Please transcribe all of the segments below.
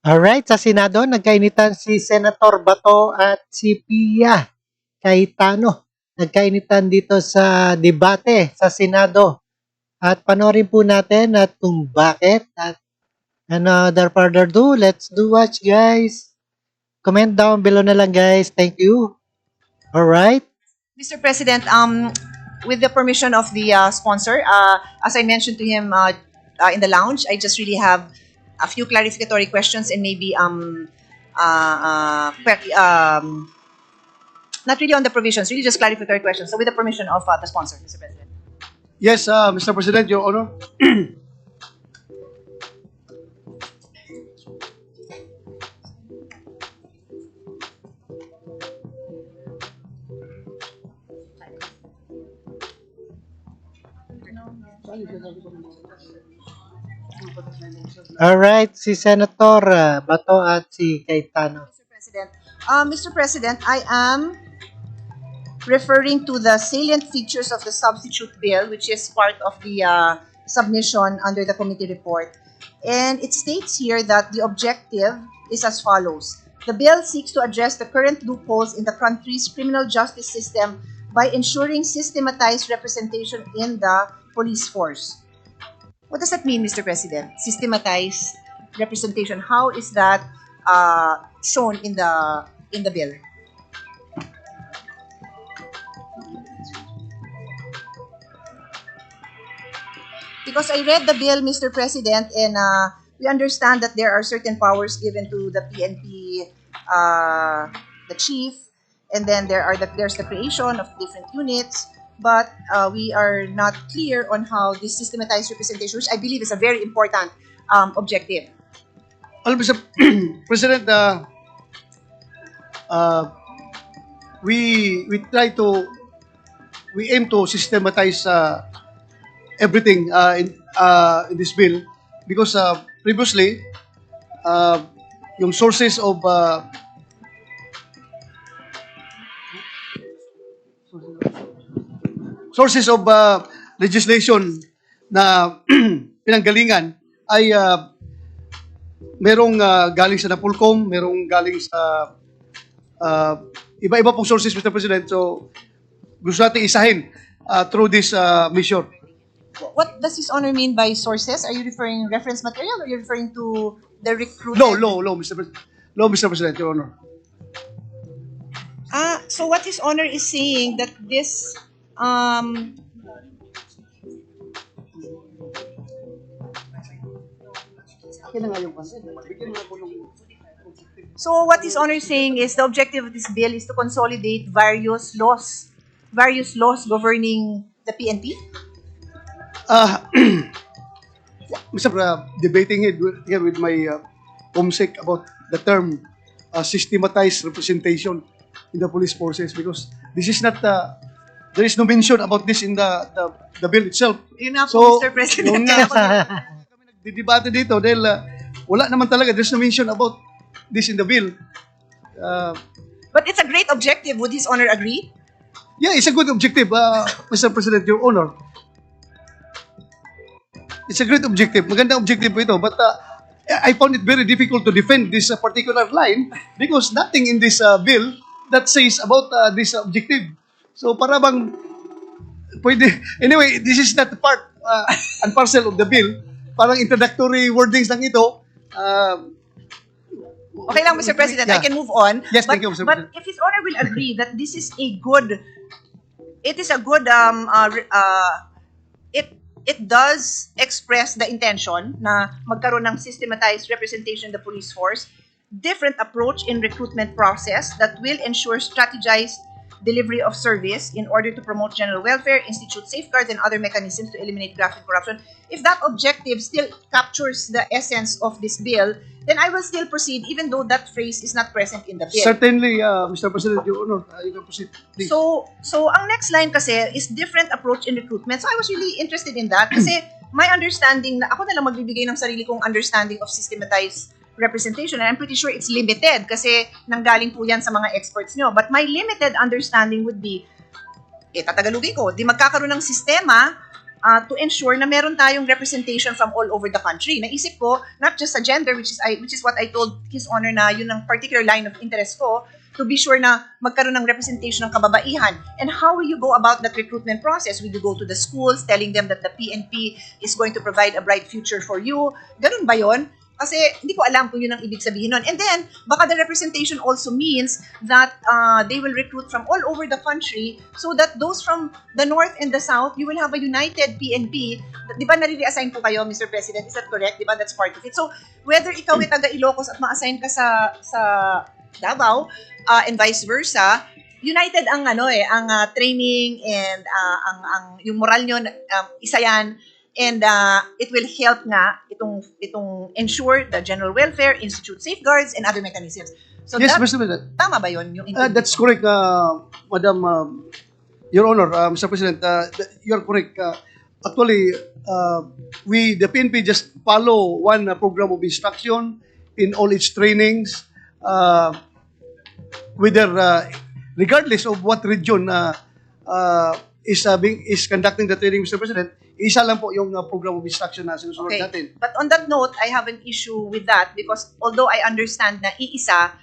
Alright, sa Senado, nagkainitan si Senator Bato at si Pia CAYETANO. Nagkainitan dito sa debate sa Senado. At panoorin po natin at kung bakit. At another further ado, let's do watch guys. Comment down below na lang guys. Thank you. Alright. Mr. President, with the permission of the sponsor, as I mentioned to him in the lounge, I just really have a few clarificatory questions and maybe not really on the provisions, really just clarificatory questions. So with the permission of the sponsor, Mr. President. Yes, Mr. President, Your Honor. Alright, si Senator Bato at si CAYETANO. Mr. President, I am referring to the salient features of the substitute bill, which is part of the submission under the committee report. And it states here that the objective is as follows. The bill seeks to address the current loopholes in the country's criminal justice system by ensuring systematized representation in the police force. What does that mean, Mr. President? Systematized representation. How is that shown in the bill? Because I read the bill, Mr. President, and we understand that there are certain powers given to the PNP, the chief, and then there's the creation of different units. But we are not clear on how this systematized representation, which I believe is a very important objective. Mr. President, we aim to systematize everything in this bill because previously yung sources of legislation na pinanggalingan ay merong galing sa Napolcom, merong galing sa iba-iba pong sources, Mr. President. So, gusto natin isahin through this mission. What does His Honor mean by sources? Are you referring reference material or are you referring to the recruitment? Law, Mr. President. Law, Mr. President, Your Honor. So what His Honor is saying that this So what His Honor is saying is the objective of this bill is to consolidate various laws governing the PNP? Mr. Debating it here with my comsec about the term systematized representation in the police forces because this is not there is no mention about this in the bill itself. Yun na po, Mr. President. Yung kami nagdidebate dito dahil wala naman talaga, there's no mention about this in the bill. But it's a great objective. Would His Honor agree? Yeah, it's a good objective, Mr. President, Your Honor. It's a great objective. Magandang objective po ito. But I found it very difficult to defend this particular line because nothing in this bill that says about this objective. So para bang pwede. Anyway, this is not part and parcel of the bill. Parang introductory wordings lang ito. Okay lang, Mr. President. Yeah. I can move on. Yes, thank you, Mr. President. But if His Honor will agree that this is a good, it does express the intention na magkaroon ng systematized representation in the police force, different approach in recruitment process that will ensure strategized delivery of service in order to promote general welfare, institute safeguards, and other mechanisms to eliminate graft and corruption. If that objective still captures the essence of this bill, then I will still proceed even though that phrase is not present in the bill. Certainly, Mr. President, Your Honor, you can proceed, please. So ang next line kasi is different approach in recruitment. So I was really interested in that kasi my understanding na ako na lang magbibigay ng sarili kong understanding of systematized representation, and I'm pretty sure it's limited kasi nanggaling po yan sa mga experts nyo. But my limited understanding would be, tatagalugin ko, di magkakaroon ng sistema to ensure na meron tayong representation from all over the country. Naisip ko, not just sa gender, which is what I told His Honor na yun ang particular line of interest ko, to be sure na magkaroon ng representation ng kababaihan. And how will you go about that recruitment process? Will you go to the schools telling them that the PNP is going to provide a bright future for you? Ganun ba yun? Kasi hindi ko alam kung yun ang ibig sabihin nun. And then, baka the representation also means that they will recruit from all over the country so that those from the north and the south, you will have a united PNP. Di ba nare-reassign po kayo, Mr. President? Is that correct? Di ba that's part of it? So, whether ikaw ay taga Ilocos at ma-assign ka sa Davao and vice versa, united ang training and yung moral nyo, isa yan. And it will help nga itong ensure the general welfare, institute safeguards, and other mechanisms. So Yes, that, Mr. President. tama ba yun? Yung That's correct, Madam, Your Honor, Mr. President. You're correct. Actually, the PNP just follow one program of instruction in all its trainings, whether regardless of what region is conducting the training, Mr. President. Isa lang po yung program of instruction na sinusunod natin. But on that note, I have an issue with that because although I understand na iisa,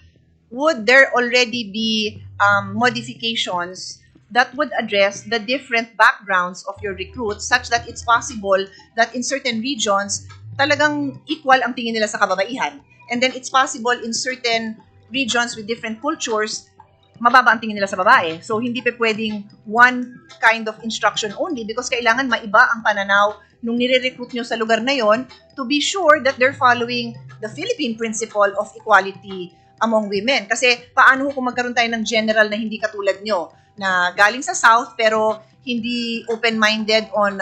would there already be modifications that would address the different backgrounds of your recruits such that it's possible that in certain regions, talagang equal ang tingin nila sa kababaihan. And then it's possible in certain regions with different cultures, mababa ang tingin nila sa babae. So, hindi pa pwedeng one kind of instruction only because kailangan maiba ang pananaw nung nire-recruit nyo sa lugar na yon to be sure that they're following the Philippine principle of equality among women. Kasi, paano kung magkaroon tayo ng general na hindi katulad nyo, na galing sa South pero hindi open-minded on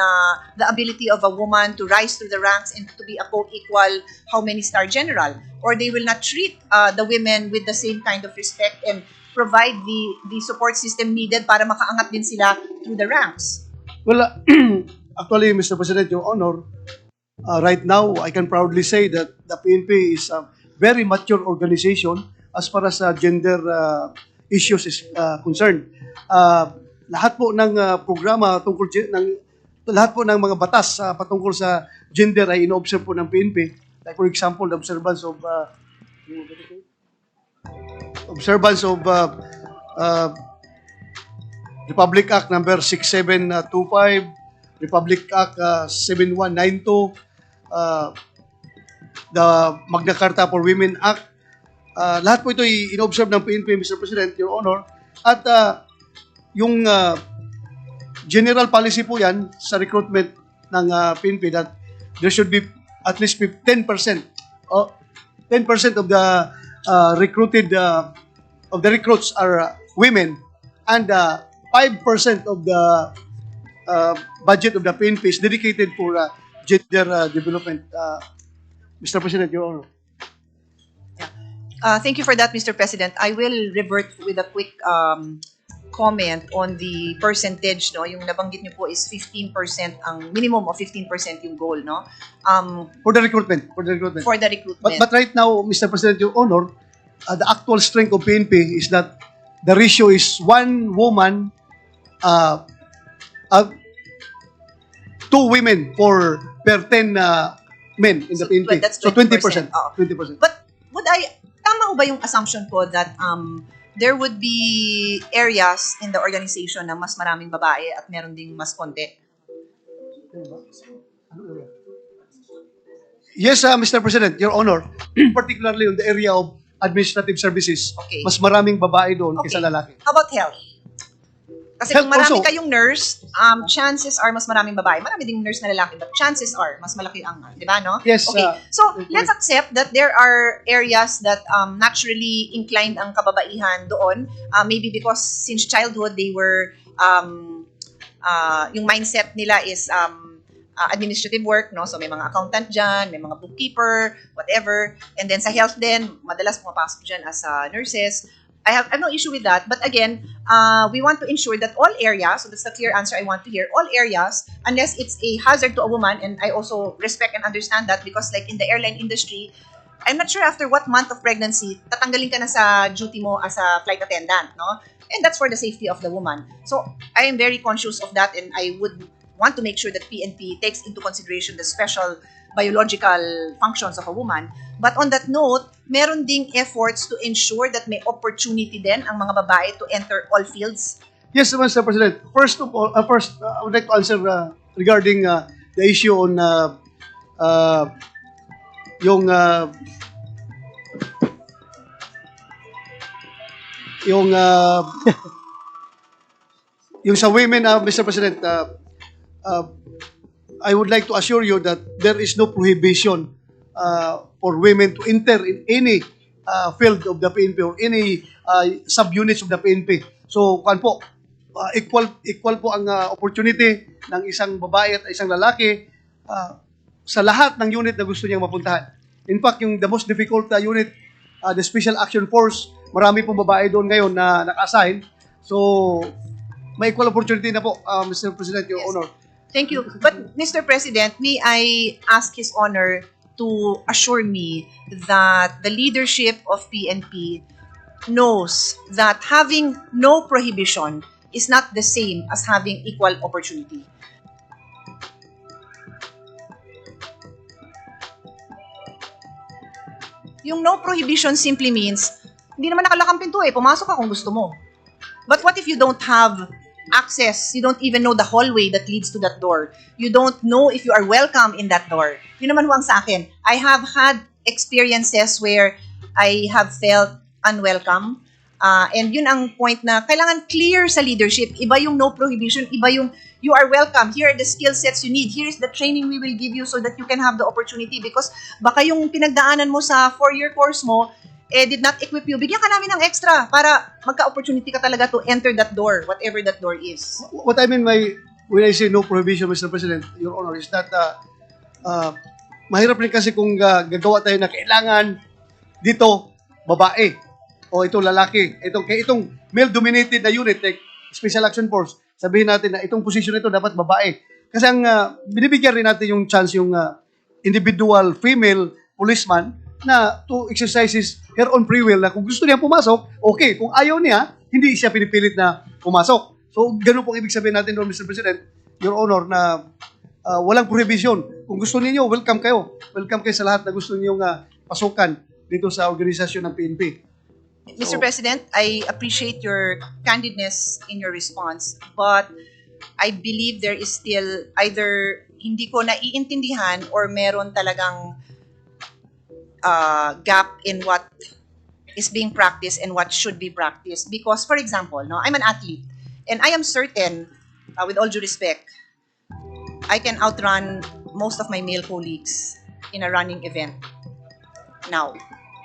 the ability of a woman to rise through the ranks and to be a co-equal how many star general. Or they will not treat the women with the same kind of respect and provide the support system needed para makaangat din sila through the ranks. Well, actually, Mr. President, Your Honor, right now, I can proudly say that the PNP is a very mature organization as far as gender issues is concerned. Lahat po ng programa tungkol lahat po ng mga batas patungkol sa gender ay ino-observe po ng PNP. Like for example, the observance of Republic Act number 6725, Republic Act 7192, the Magna Carta for Women Act. Lahat po ito in-observe ng PNP, Mr. President, Your Honor. At yung general policy po yan sa recruitment ng PNP that there should be at least 10% of the recruited of the recruits are women, and 5% of the budget of the PNP is dedicated for gender development. Mr. President, Your Honor. Thank you for that, Mr. President. I will revert with a quick comment on the percentage, no? Yung nabanggit niyo po is 15%, ang minimum of 15% yung goal, no? For the recruitment. For the recruitment. But right now, Mr. President, Your Honor, the actual strength of PNP is that the ratio is 1 woman, 2 women per 10 men in the PNP. That's 20%. So 20%. Oo. 20%. But tama ba yung assumption ko that there would be areas in the organization na mas maraming babae at meron ding mas konti? Yes, Mr. President, Your Honor, particularly on the area of administrative services, Okay. mas maraming babae doon kaysa lalaki. How about health? Kasi Health kung marami also. kayong nurse, chances are mas maraming babae. Marami ding nurse na lalaki, but chances are mas malaki ang, di ba, no? Yes, Okay. So, let's accept that there are areas that naturally inclined ang kababaihan doon. Maybe because since childhood, they were, yung mindset nila is administrative work, no? So, may mga accountant dyan, may mga bookkeeper, whatever. And then sa health din, madalas pumapasok dyan as nurses. I have no issue with that. But again, we want to ensure that all areas, so that's the clear answer I want to hear, all areas, unless it's a hazard to a woman, and I also respect and understand that because like in the airline industry, I'm not sure after what month of pregnancy, tatanggalin ka na sa duty mo as a flight attendant, no? And that's for the safety of the woman. So I am very conscious of that and I would want to make sure that PNP takes into consideration the special biological functions of a woman. But on that note, meron ding efforts to ensure that may opportunity din ang mga babae to enter all fields. Yes, Mr. President. First of all, I would like to answer regarding the issue on yung yung yung sa women, Mr. President, I would like to assure you that there is no prohibition for women to enter in any field of the PNP or any subunits of the PNP. So, equal po ang opportunity ng isang babae at isang lalaki sa lahat ng unit na gusto niyang mapuntahan. In fact, yung the most difficult unit, the Special Action Force, marami pong babae doon ngayon na naka-assign. So, may equal opportunity na po, Mr. President, Your Honor. Thank you. But, Mr. President, may I ask His Honor to assure me that the leadership of PNP knows that having no prohibition is not the same as having equal opportunity. Yung no prohibition simply means, hindi naman nakalakang pinto pumasok ka kung gusto mo. But what if you don't have access? You don't even know the hallway that leads to that door. You don't know if you are welcome in that door. Yun naman ang sa akin. I have had experiences where I have felt unwelcome. And yun ang point na kailangan clear sa leadership. Iba yung no prohibition, iba yung you are welcome. Here are the skill sets you need. Here is the training we will give you so that you can have the opportunity. Because baka yung pinagdaanan mo sa 4-year course mo, did not equip you. Bigyan ka namin ng extra para magka-opportunity ka talaga to enter that door, whatever that door is. What I mean when I say no prohibition, Mr. President, Your Honor, is that mahirap rin kasi kung gagawa tayo na kailangan dito, babae, o ito lalaki, itong male-dominated na unit, like Special Action Force, sabihin natin na itong position ito dapat babae. Kasi ang binibigyan rin natin yung chance yung individual female policeman na to exercise her own free will na kung gusto niya pumasok, okay. Kung ayaw niya, hindi siya pinipilit na pumasok. So, ganun pong ibig sabihin natin doon, Mr. President, Your Honor, na walang prohibition. Kung gusto niyo, welcome kayo. Welcome kayo sa lahat na gusto niyo pasukan dito sa organisasyon ng PNP. Mr. President, I appreciate your candidness in your response, but I believe there is still either hindi ko naiintindihan or meron talagang gap in what is being practiced and what should be practiced. Because, for example, I'm an athlete, and I am certain, with all due respect, I can outrun most of my male colleagues in a running event now.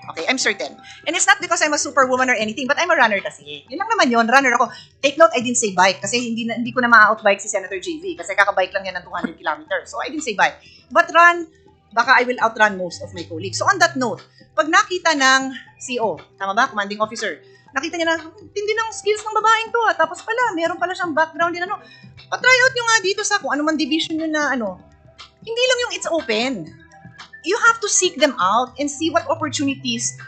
Okay, I'm certain. And it's not because I'm a superwoman or anything, but I'm a runner kasi. Yun lang naman yun, runner ako. Take note, I didn't say bike kasi hindi ko na ma-outbike si Senator JV kasi kakabike lang yan ng 200 kilometers. So I didn't say bike. But run, baka I will outrun most of my colleagues. So on that note, pag nakita ng CO, tama ba, commanding officer, nakita niya na, tindi ng skills ng babaeng to tapos pala, meron pala siyang background din patry out nyo nga dito sa kung ano man division nyo na hindi lang yung it's open. You have to seek them out and see what opportunities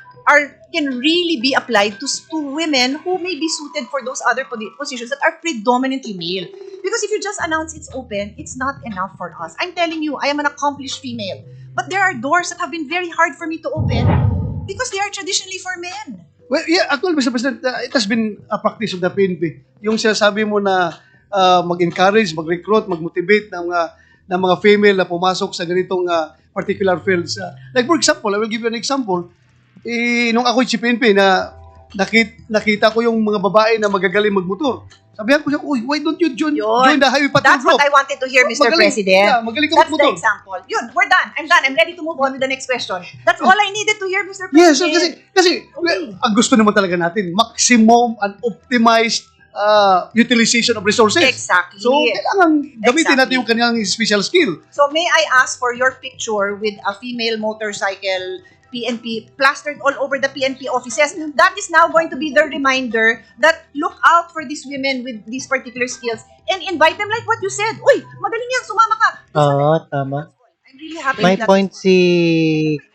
can really be applied to women who may be suited for those other positions that are predominantly male. Because if you just announce it's open, it's not enough for us. I'm telling you, I am an accomplished female. But there are doors that have been very hard for me to open because they are traditionally for men. Well, yeah, actually, Mr. President, it has been a practice of the PNP. Yung sinasabi mo na mag-encourage, mag-recruit, mag-motivate ng mga female na pumasok sa ganitong particular fields. Like for example, I will give you an example. Nung ako'y si PNP na nakita ko yung mga babae na magagaling magmotor. Sabihan ko siya, why don't you join the highway patrol That's group? what I wanted to hear, Mr. President. Yeah, magaling ka That's magmotor. the example. Yun, we're done. I'm done. I'm ready to move on with the next question. That's all I needed to hear, Mr. President. Yes, so kasi ang gusto naman talaga natin, maximum and optimized utilization of resources. Exactly. So, kailangan gamitin natin yung kanilang special skill. So, may I ask for your picture with a female motorcycle PNP plastered all over the PNP offices? That is now going to be the reminder that look out for these women with these particular skills and invite them like what you said. Uy, magaling yan, sumama ka. Oo, tama. I'm really happy May with that. point si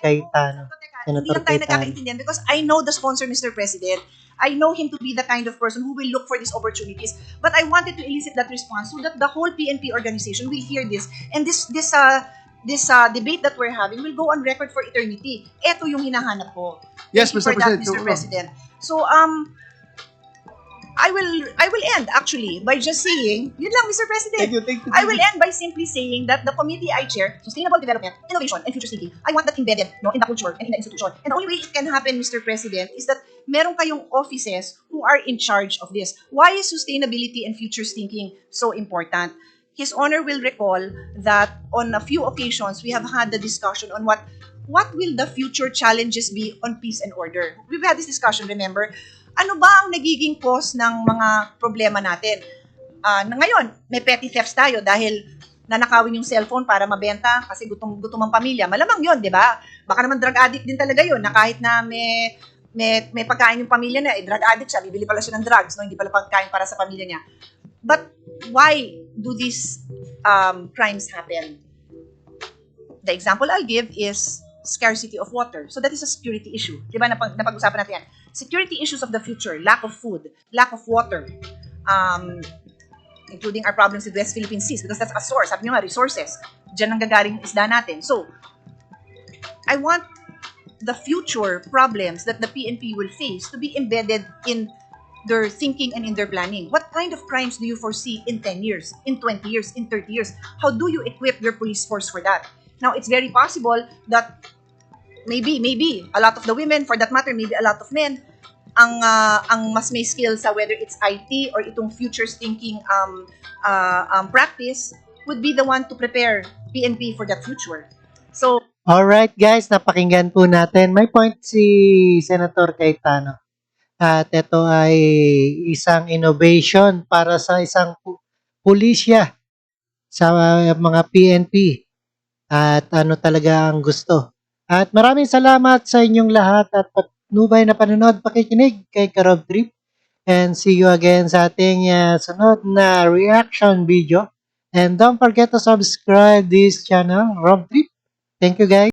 Cayetano. So, teka, hindi Senator lang tayo Cayetano. nagkakaintindihan because I know the sponsor, Mr. President. I know him to be the kind of person who will look for these opportunities. But I wanted to elicit that response so that the whole PNP organization will hear this. And this debate that we're having will go on record for eternity. Ito yung hinahanap ko. Yes, Thank you Mr. for that, President. Mr. President. So, I will end actually by just saying, yun lang, Mr. President. Thank you. I will end by simply saying that the committee I chair, Sustainable Development, Innovation, and Future Thinking, I want that embedded in the culture and in the institution. And the only way it can happen, Mr. President, is that meron kayong offices who are in charge of this. Why is sustainability and future thinking so important? His Honor will recall that on a few occasions, we have had the discussion on what will the future challenges be on peace and order. We've had this discussion, remember? Ano ba ang nagiging cause ng mga problema natin? Na ngayon, may petty thefts tayo dahil nanakawin yung cellphone para mabenta kasi gutom ang pamilya. Malamang yun, di ba? Baka naman drug addict din talaga yun na kahit na may pagkain yung pamilya na, drug addict siya, bibili pala siya ng drugs, no? Hindi pala pagkain para sa pamilya niya. But why do these crimes happen? The example I'll give is scarcity of water. So that is a security issue. Di ba napag-usapan natin yan? Security issues of the future, lack of food, lack of water, including our problems with West Philippine Seas because that's a source. Sabi nyo nga, resources. Diyan ang gagaling isda natin. So, I want the future problems that the PNP will face to be embedded in their thinking and in their planning. What kind of crimes do you foresee in 10 years, in 20 years, in 30 years? How do you equip your police force for that? Now, it's very possible that maybe a lot of the women, for that matter, maybe a lot of men, ang mas may skill sa whether it's IT or itong futures thinking practice would be the one to prepare PNP for that future. So, Alright guys, napakinggan po natin. May point si Senator Cayetano. At ito ay isang innovation para sa isang pulisya sa mga PNP. At ano talaga ang gusto. At maraming salamat sa inyong lahat at patnubay na panonood, pakikinig kay Rob Trip. And see you again sa ating sunod na reaction video. And don't forget to subscribe this channel, Rob Trip. Thank you guys.